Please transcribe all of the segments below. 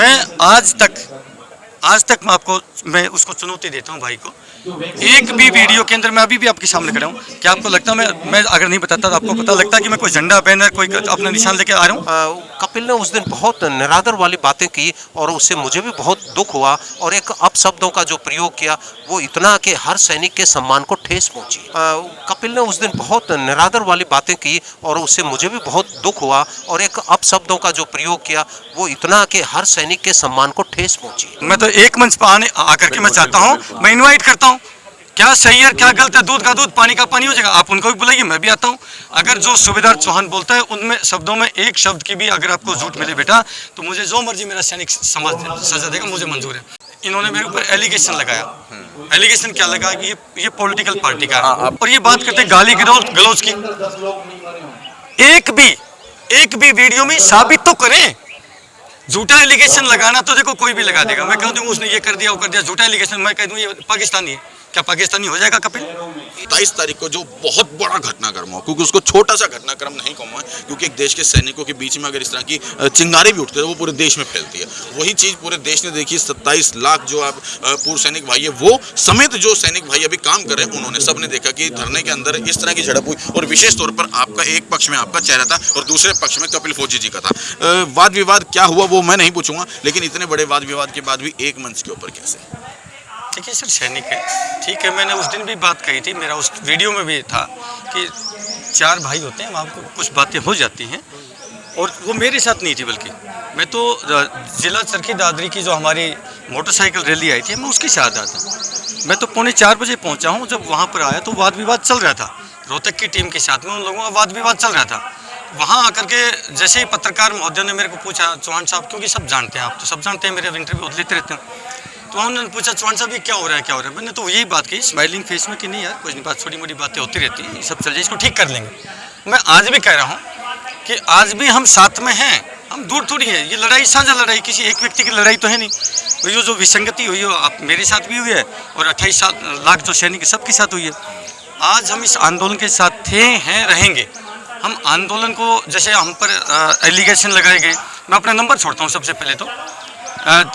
मैं आज तक मैं उसको चुनौती देता हूँ भाई को। एक भी वीडियो के अंदर मैं अभी भी आपके सामने खड़ा हूँ, क्या आपको लगता मैं अगर नहीं बताता तो आपको पता लगता कि मैं कोई झंडा बैनर कोई अपना निशान लेके आ रहा हूँ? कपिल ने उस दिन बहुत निरादर वाली बातें की और उससे मुझे भी बहुत दुख हुआ और एक अपशब्दों का जो प्रयोग किया वो इतना कि हर सैनिक के सम्मान को ठेस पहुंची। कपिल ने उस दिन बहुत निरादर वाली बातें की और उससे मुझे भी बहुत दुख हुआ और एक अपशब्दों का जो प्रयोग किया वो इतना कि हर सैनिक के सम्मान को ठेस पहुंची। मैं तो एक मंच पर आकर के मैं चाहता हूँ, मैं इन्वाइट करता हूँ, क्या सही है क्या गलत है, दूध का दूध पानी का पानी हो जाएगा। आप उनको भी बुलाइए, मैं भी आता हूँ। अगर जो सूबेदार चौहान बोलता है उनमें शब्दों में एक शब्द की भी अगर आपको झूठ मिले बेटा तो मुझे जो मर्जी मेरा सैनिक सजा देगा, मुझे मंजूर है। इन्होंने मेरे ऊपर एलिगेशन लगाया। एलिगेशन क्या लगा कि ये पॉलिटिकल पार्टी का है और ये बात करते गाली गलौज की। एक भी वीडियो में साबित तो करें। झूठा एलिगेशन लगाना तो देखो कोई भी लगा देगा। मैं कह दूँ उसने ये कर दिया वो कर दिया, झूठा एलिगेशन मैं कह दूँ ये पाकिस्तानी है, क्या पाकिस्तानी हो जाएगा कपिल? 27 तारीख को जो बहुत बड़ा घटनाक्रम हो, क्योंकि उसको छोटा सा घटनाक्रम नहीं कहूँगा, क्योंकि एक देश के सैनिकों के बीच में अगर इस तरह की चिंगारी भी उठती है वो पूरे देश में फैलती है। वही चीज़ पूरे देश ने देखी। 27 लाख जो आप पूर्व सैनिक भाई है वो समेत जो सैनिक भाई अभी काम कर रहे हैं उन्होंने सबने देखा कि धरने के अंदर इस तरह की झड़प हुई और विशेष तौर पर आपका एक पक्ष में आपका चेहरा था और दूसरे पक्ष में कपिल फौजी जी का था। वाद विवाद क्या हुआ वो मैं नहीं पूछूंगा, लेकिन इतने बड़े वाद विवाद के बाद भी एक मंच के ऊपर कैसे? देखिए सर, सैनिक है, ठीक है। मैंने उस दिन भी बात कही थी, मेरा उस वीडियो में भी था कि 4 भाई होते हैं, वहाँ को कुछ बातें हो जाती हैं और वो मेरे साथ नहीं थी, बल्कि मैं तो जिला चरखी दादरी की जो हमारी मोटरसाइकिल रैली आई थी मैं उसके साथ आया था। मैं तो 3:45 बजे पहुँचा हूँ। जब वहाँ पर आया तो वाद विवाद चल रहा था रोहतक की टीम के साथ में, उन लोगों का वाद विवाद चल रहा था। वहाँ आकर के जैसे ही पत्रकार महोदय ने मेरे को पूछा, चौहान साहब, क्योंकि सब जानते हैं, आप तो सब जानते हैं, मेरे इंटरव्यू लेते रहते हैं, तो उन्होंने पूछा चौहान साहब ये क्या हो रहा है क्या हो रहा है। मैंने तो यही बात कही स्माइलिंग फेस में कि नहीं यार कुछ नहीं, बात छोटी मोटी बातें होती रहती हैं, सब चल जाए, इसको ठीक कर लेंगे। मैं आज भी कह रहा हूँ कि आज भी हम साथ में हैं, हम दूर थोड़ी हैं। ये लड़ाई साझा लड़ाई, किसी एक व्यक्ति की लड़ाई तो है नहीं। ये जो विसंगति हुई है आप मेरे साथ भी हुई है और 28 लाख जो सैनिक सबके साथ हुई है। आज हम इस आंदोलन के साथ थे, हैं, रहेंगे। हम आंदोलन को जैसे हम पर एलिगेशन लगाए गए, मैं अपना नंबर छोड़ता हूँ सबसे पहले तो।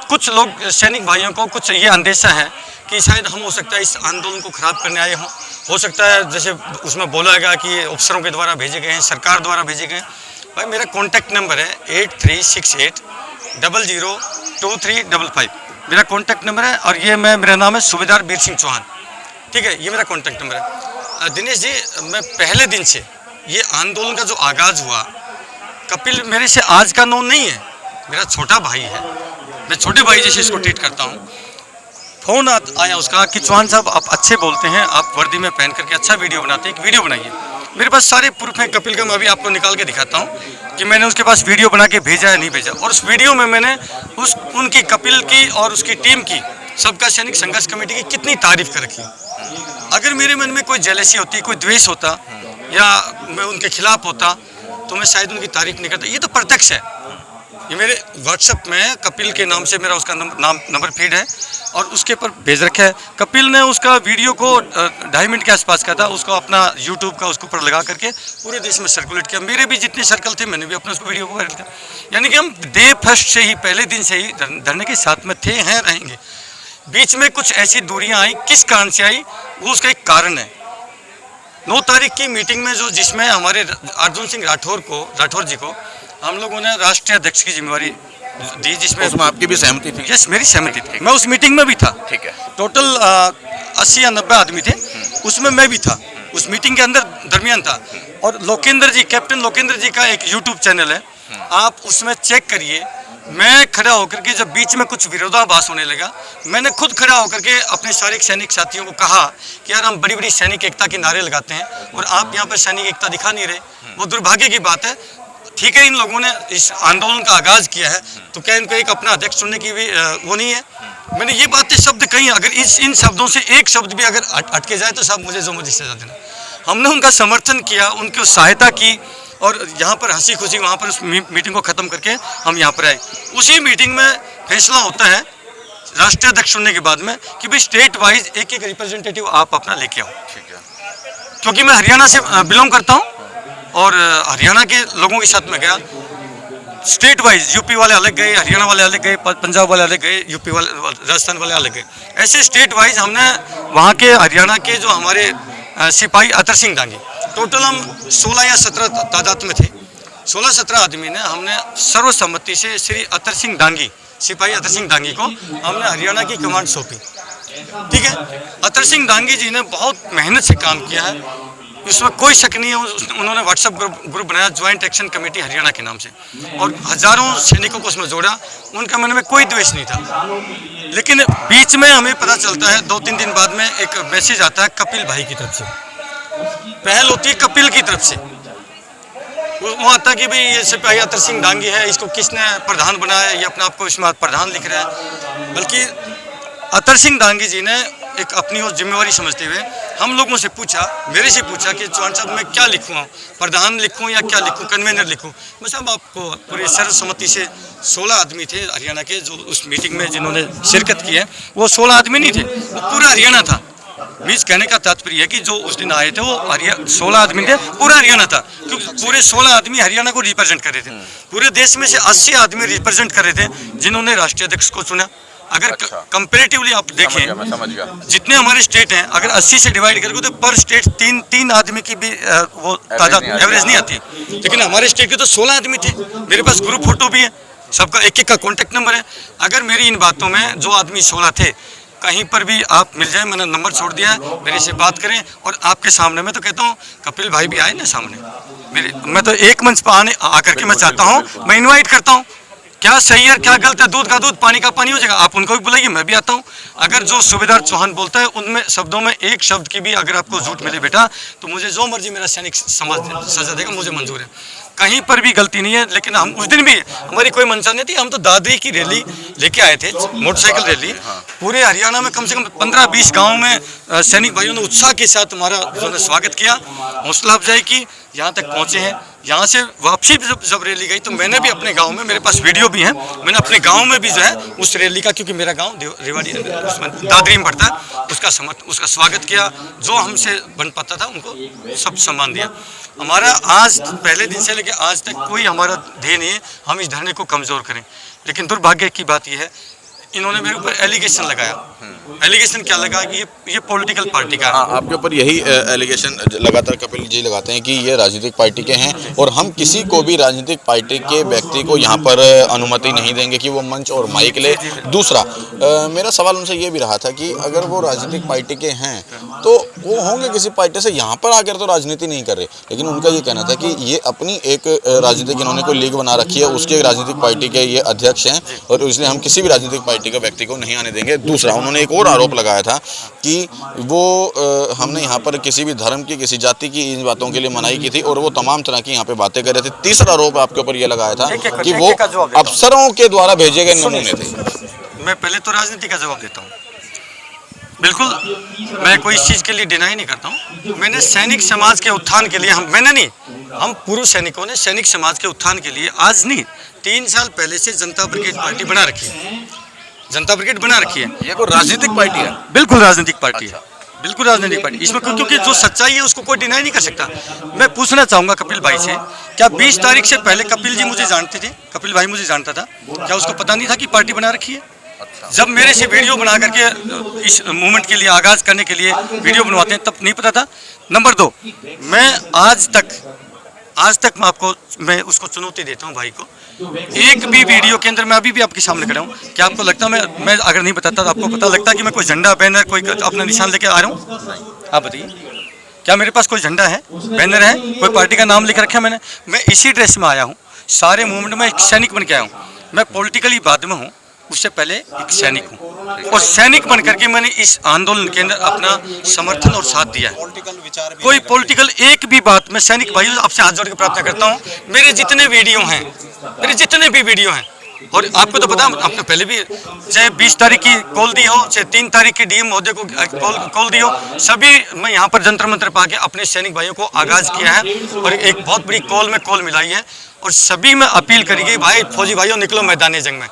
कुछ लोग सैनिक भाइयों को कुछ ये अंदेशा है कि शायद हम हो सकता है इस आंदोलन को ख़राब करने आए हों। हो सकता है जैसे उसमें बोला गया कि अफसरों के द्वारा भेजे गए हैं, सरकार द्वारा भेजे गए हैं। भाई मेरा कॉन्टैक्ट नंबर है 8368 002355, मेरा कॉन्टैक्ट नंबर है और ये मेरा नाम है सूबेदार वीर सिंह चौहान, ठीक है, ये मेरा कॉन्टैक्ट नंबर है। दिनेश जी, मैं पहले दिन से ये आंदोलन का जो आगाज़ हुआ, कपिल मेरे से आज का नोन नहीं है, मेरा छोटा भाई है, मैं छोटे भाई जैसे इसको ट्रीट करता हूँ। फ़ोन आया उसका कि चौहान साहब आप अच्छे बोलते हैं, आप वर्दी में पहन करके अच्छा वीडियो बनाते हैं, एक वीडियो बनाइए। मेरे पास सारे प्रूफ हैं कपिल का, मैं अभी आपको निकाल के दिखाता हूँ कि मैंने उसके पास वीडियो बना के भेजा है नहीं भेजा। और उस वीडियो में मैंने उनकी कपिल की और उसकी टीम की, सबका सैनिक संघर्ष कमेटी की कितनी तारीफ कर रखी। अगर मेरे मन में कोई जेलसी होती, कोई द्वेष होता या मैं उनके खिलाफ होता तो मैं शायद उनकी तारीफ नहीं करता। ये तो प्रत्यक्ष है, ये मेरे व्हाट्सएप में कपिल के नाम से मेरा उसका नंबर फीड है और उसके ऊपर भेज रखा है। कपिल ने उसका वीडियो को 2.5 मिनट के आसपास का था, उसको अपना यूट्यूब का उसके ऊपर लगा करके पूरे देश में सर्कुलेट किया। मेरे भी जितने सर्कल थे मैंने भी अपना उसको वीडियो को वायरल किया। यानी कि हम डे फर्स्ट से ही, पहले दिन से ही धरने के साथ में थे, हैं, रहेंगे। बीच में कुछ ऐसी दूरियाँ आई, किस कारण से आई वो उसका एक कारण है। 9 तारीख की मीटिंग में जिसमें हमारे अर्जुन सिंह राठौर जी को हम लोगों ने राष्ट्रीय अध्यक्ष की जिम्मेवारी दी, जिसमें उसमें आपकी भी सहमति थी? यस, मेरी सहमति थी। मैं उस मीटिंग में भी था, ठीक है। टोटल 80 या 90 आदमी थे, उसमें मैं भी था, उस मीटिंग के अंदर दरमियान था। और लोकेंद्र जी, कैप्टन लोकेंद्र जी का एक यूट्यूब चैनल है, आप उसमें चेक करिए। मैं खड़ा होकर के जब बीच में कुछ विरोधाभास होने लगा, मैंने खुद खड़ा होकर के अपने सारे सैनिक साथियों को कहा कि यार हम बड़ी बड़ी सैनिक एकता के नारे लगाते हैं और आप यहाँ पर सैनिक एकता दिखा नहीं रहे, वो दुर्भाग्य की बात है। ठीक है, इन लोगों ने इस आंदोलन का आगाज़ किया है तो क्या इनको एक अपना अध्यक्ष चुनने की भी वो नहीं है? मैंने ये बातें शब्द कही, अगर इन शब्दों से एक शब्द भी अगर अटके जाए तो साहब मुझे जो मुझे सजा देना। हमने उनका समर्थन किया, उनकी सहायता की और यहाँ पर हंसी खुशी वहाँ पर उस मीटिंग को ख़त्म करके हम यहाँ पर आए। उसी मीटिंग में फैसला होता है राष्ट्रीय अध्यक्ष चुनने के बाद में कि भाई स्टेट वाइज एक रिप्रेजेंटेटिव आप अपना लेके आओ, ठीक है। क्योंकि मैं हरियाणा से बिलोंग करता हूँ और हरियाणा के लोगों के साथ में गया। स्टेट वाइज यूपी वाले अलग गए, हरियाणा वाले अलग गए, पंजाब वाले अलग गए, यूपी वाले, राजस्थान वाले अलग गए। ऐसे स्टेट वाइज हमने वहाँ के हरियाणा के जो हमारे सिपाही अतर सिंह डांगी, टोटल हम 16 या 17 तादाद में थे। 16-17 आदमी ने हमने सर्वसम्मति से श्री अतर सिंह डांगी, सिपाही अतर सिंह डांगी को हमने हरियाणा की कमांड सौंपी। ठीक है, अतर सिंह डांगी जी ने बहुत मेहनत से काम किया है, इसमें कोई शक नहीं है। उन्होंने व्हाट्सएप ग्रुप बनाया ज्वाइंट एक्शन कमेटी हरियाणा के नाम से, और हजारों सैनिकों को उसमें जोड़ा। उनका मन में कोई द्वेष नहीं था। लेकिन बीच में हमें पता चलता है 2-3 दिन बाद में एक मैसेज आता है कपिल भाई की तरफ से, पहल होती है कपिल की तरफ से। वो आता कि भाई ये सिपाही अतर सिंह डांगी है, इसको किसने प्रधान बनाया, ये अपने आप को इसमें प्रधान लिख रहा है। बल्कि अतर सिंह डांगी जी ने एक अपनी वो जिम्मेवारी समझते हुए हम लोगों से पूछा, मेरे से पूछा कि चौहान साहब मैं क्या लिखूँ, प्रधान लिखूँ या क्या लिखूँ, कन्वेनर लिखूँ। मैं साहब आपको पूरी सर्वसम्मति से 16 आदमी थे हरियाणा के जो उस मीटिंग में जिन्होंने शिरकत की है, वो 16 आदमी नहीं थे, वो पूरा हरियाणा था। बीच कहने का तात्पर्य है कि जो उस दिन आए थे वो 16 आदमी थे, पूरा हरियाणा था, क्योंकि पूरे 16 आदमी हरियाणा को रिप्रेजेंट कर रहे थे। पूरे देश में से 80 आदमी रिप्रेजेंट कर रहे थे जिन्होंने राष्ट्रीय अध्यक्ष को चुना। अगर कंपेरेटिवली आप देखें, समझ गया। जितने हमारे स्टेट हैं, अगर 80 से डिवाइड करेंगे तो पर स्टेट 3 आदमी की भी वो तादाद एवरेज नहीं आती। लेकिन हमारे स्टेट के तो 16 आदमी थे। मेरे पास ग्रुप फोटो भी है, सबका एक का कॉन्टेक्ट नंबर है। अगर मेरी इन बातों में जो आदमी 16 थे कहीं पर भी आप मिल जाए, मैंने नंबर छोड़ दिया है, मेरे से बात करें। और आपके सामने मैं तो कहता हूँ कपिल भाई भी आए ना सामने मेरे, मैं तो एक मंच पर आकर के मैं चाहता हूँ, मैं इनवाइट करता हूँ। क्या सही है क्या गलत है, दूध का दूध पानी का पानी हो जाएगा। आप उनको भी बुलाइए, मैं भी आता हूँ। अगर जो सूबेदार चौहान बोलता है उनमें शब्दों में एक शब्द की भी अगर आपको झूठ मिले बेटा, तो मुझे जो मर्जी मेरा सैनिक सजा देगा, मुझे मंजूर है। कहीं पर भी गलती नहीं है। लेकिन हम उस दिन भी हमारी कोई मंशा नहीं थी, हम तो दादरी की रैली लेके आए थे, मोटरसाइकिल रैली। पूरे हरियाणा में कम से कम 15-20 गाँव में सैनिक भाइयों ने उत्साह के साथ हमारा जो है स्वागत किया, हौसला अफजाई की, यहाँ तक पहुँचे हैं। यहाँ से वापसी जब रैली गई तो मैंने भी अपने गांव में, मेरे पास वीडियो भी है, मैंने अपने गांव में भी जो है उस रैली का, क्योंकि मेरा गांव रेवाड़ी दादरी में पड़ता है, उसका स्वागत किया। जो हमसे बन पाता था उनको सब सम्मान दिया। हमारा आज पहले दिन से लेकर आज तक कोई हमारा ध्येय नहीं है हम इस धरने को कमज़ोर करें। लेकिन दुर्भाग्य की बात यह है, इन्होंने मेरे ऊपर एलिगेशन लगाया। एलिगेशन क्या लगा कि ये पॉलिटिकल पार्टी का। हाँ, आपके ऊपर यही एलिगेशन लगातार कपिल जी लगाते हैं कि ये राजनीतिक पार्टी के हैं और हम किसी को भी राजनीतिक पार्टी के व्यक्ति को यहाँ पर अनुमति नहीं देंगे कि वो मंच और माइक ले। दूसरा मेरा सवाल उनसे ये भी रहा था कि अगर वो राजनीतिक पार्टी के हैं तो वो होंगे किसी पार्टी से, यहाँ पर आकर तो राजनीति नहीं कर रहे। लेकिन उनका ये कहना था कि ये अपनी एक राजनीतिक, इन्होंने कोई लीग बना रखी है, उसके राजनीतिक पार्टी के ये अध्यक्ष हैं और इसलिए हम किसी भी राजनीतिक पार्टी का व्यक्ति को नहीं आने देंगे। दूसरा उन्होंने एक और आरोप लगाया था कि वो हमने यहाँ पर किसी भी धर्म की, किसी जाति की इन बातों के लिए मनाही की थी और वो तमाम तरह की यहाँ पे बातें कर रहे थे। तीसरा आरोप आपके ऊपर ये लगाया था कि वो अफसरों के द्वारा भेजे गए नमूने थे। मैं पहले तो राजनीति का जवाब देता हूँ। बिल्कुल, मैं कोई इस चीज़ के लिए डिनाई नहीं करता हूँ। मैंने सैनिक समाज के उत्थान के लिए, हम पूर्व सैनिकों ने सैनिक समाज के उत्थान के लिए आज नहीं 3 साल पहले से जनता ब्रिगेड पार्टी बना रखी है। जनता ब्रिगेड बना रखी है। ये कोई राजनीतिक पार्टी है? बिल्कुल राजनीतिक पार्टी है, बिल्कुल राजनीतिक पार्टी। इसमें क्योंकि जो सच्चाई है उसको कोई डिनाई नहीं कर सकता। मैं पूछना चाहूँगा कपिल भाई से, क्या 20 तारीख से पहले कपिल जी मुझे जानते थे? कपिल भाई मुझे जानता था? क्या उसको पता नहीं था कि पार्टी बना रखी है? जब मेरे से वीडियो बना करके इस मूवमेंट के लिए, आगाज़ करने के लिए वीडियो बनवाते हैं, तब नहीं पता था। नंबर 2, मैं आज तक मैं उसको चुनौती देता हूँ भाई को, एक भी वीडियो के अंदर, मैं अभी भी आपके सामने खड़ा हूँ, क्या आपको लगता मैं अगर नहीं बताता तो आपको पता लगता कि मैं कोई झंडा, बैनर, कोई अपना निशान लेके आ रहा हूँ? आप बताइए, क्या मेरे पास कोई झंडा है, बैनर है, कोई पार्टी का नाम लिख रखा है मैंने? मैं इसी ड्रेस में आया हूँ, सारे मूवमेंट में एक सैनिक बन के आया हूँ। मैं पॉलिटिकली बाद में हूँ, उससे पहले एक सैनिक हूँ और सैनिक बन करके मैंने इस आंदोलन के अंदर अपना समर्थन और साथ दिया है। कोई पॉलिटिकल एक भी बात, मैं सैनिक भाइयों आपसे हाथ जोड़ के प्रार्थना करता हूँ, मेरे जितने भी वीडियो हैं, और आपको तो पता, आपने पहले भी चाहे 20 तारीख की कॉल दी हो, चाहे 3 तारीख की डीएम महोदय को कॉल दी हो, सभी मैं यहाँ पर जंतर मंत्र पा के अपने सैनिक भाइयों को आगाज़ किया है और एक बहुत बड़ी कॉल मिलाई है और सभी में अपील करी गई, भाई फौजी भाइयों निकलो मैदानी जंग में।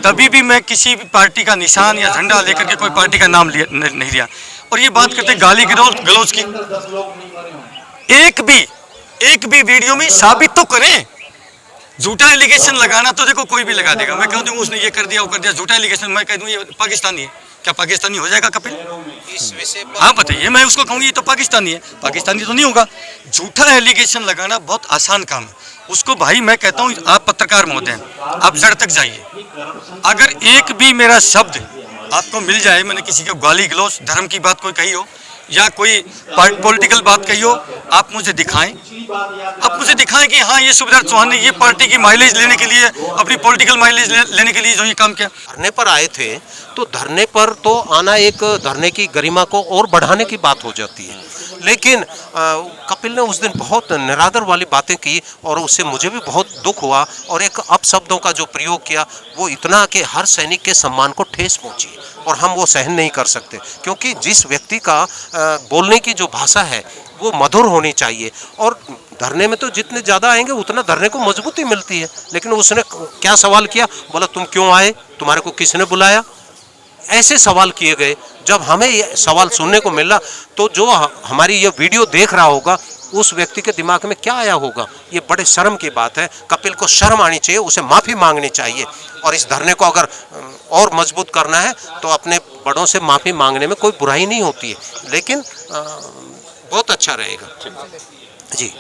तभी भी मैं किसी भी पार्टी का निशान या झंडा लेकर के कोई पार्टी का नाम नहीं लिया। और ये बात करते गाली गलौज की, एक भी वीडियो में साबित तो करें झूठा एलिगेशन लगाना तो देखो कोई भी लगा देगा। मैं कह दूँ उसने ये कर दिया वो कर दिया, झूठा एलिगेशन मैं कह दूँ ये पाकिस्तानी है, क्या पाकिस्तानी हो जाएगा कपिल? इस विषय पर हाँ बताइए, मैं उसको कहूँगी ये तो पाकिस्तानी है, पाकिस्तानी तो नहीं होगा। झूठा एलिगेशन लगाना बहुत आसान काम है। उसको भाई मैं कहता हूँ आप पत्रकार महोदय हैं, आप जड़ तक जाइए। अगर एक भी मेरा शब्द आपको मिल जाए, मैंने किसी को गाली गलौज धर्म की बात कोई कही हो या कोई पॉलिटिकल बात कही हो, आप मुझे दिखाएं। आप मुझे दिखाएं कि हाँ ये सुबेदार चौहान ने ये पार्टी की माइलेज लेने के लिए, अपनी पॉलिटिकल माइलेज लेने के लिए जो ये काम किया। धरने पर आए थे तो धरने पर तो आना एक धरने की गरिमा को और बढ़ाने की बात हो जाती है, लेकिन कपिल ने उस दिन बहुत निरादर वाली बातें की और उससे मुझे भी बहुत दुख हुआ और एक अपशब्दों का जो प्रयोग किया वो इतना कि हर सैनिक के सम्मान को ठेस पहुंची और हम वो सहन नहीं कर सकते, क्योंकि जिस व्यक्ति का बोलने की जो भाषा है वो मधुर होनी चाहिए। और धरने में तो जितने ज़्यादा आएंगे उतना धरने को मजबूती मिलती है। लेकिन उसने क्या सवाल किया, बोला तुम क्यों आए, तुम्हारे को किसने बुलाया, ऐसे सवाल किए गए। जब हमें ये सवाल सुनने को मिला तो जो हमारी ये वीडियो देख रहा होगा उस व्यक्ति के दिमाग में क्या आया होगा, ये बड़े शर्म की बात है। कपिल को शर्म आनी चाहिए, उसे माफ़ी मांगनी चाहिए और इस धरने को अगर और मजबूत करना है तो अपने बड़ों से माफ़ी मांगने में कोई बुराई नहीं होती है, लेकिन बहुत अच्छा रहेगा जी।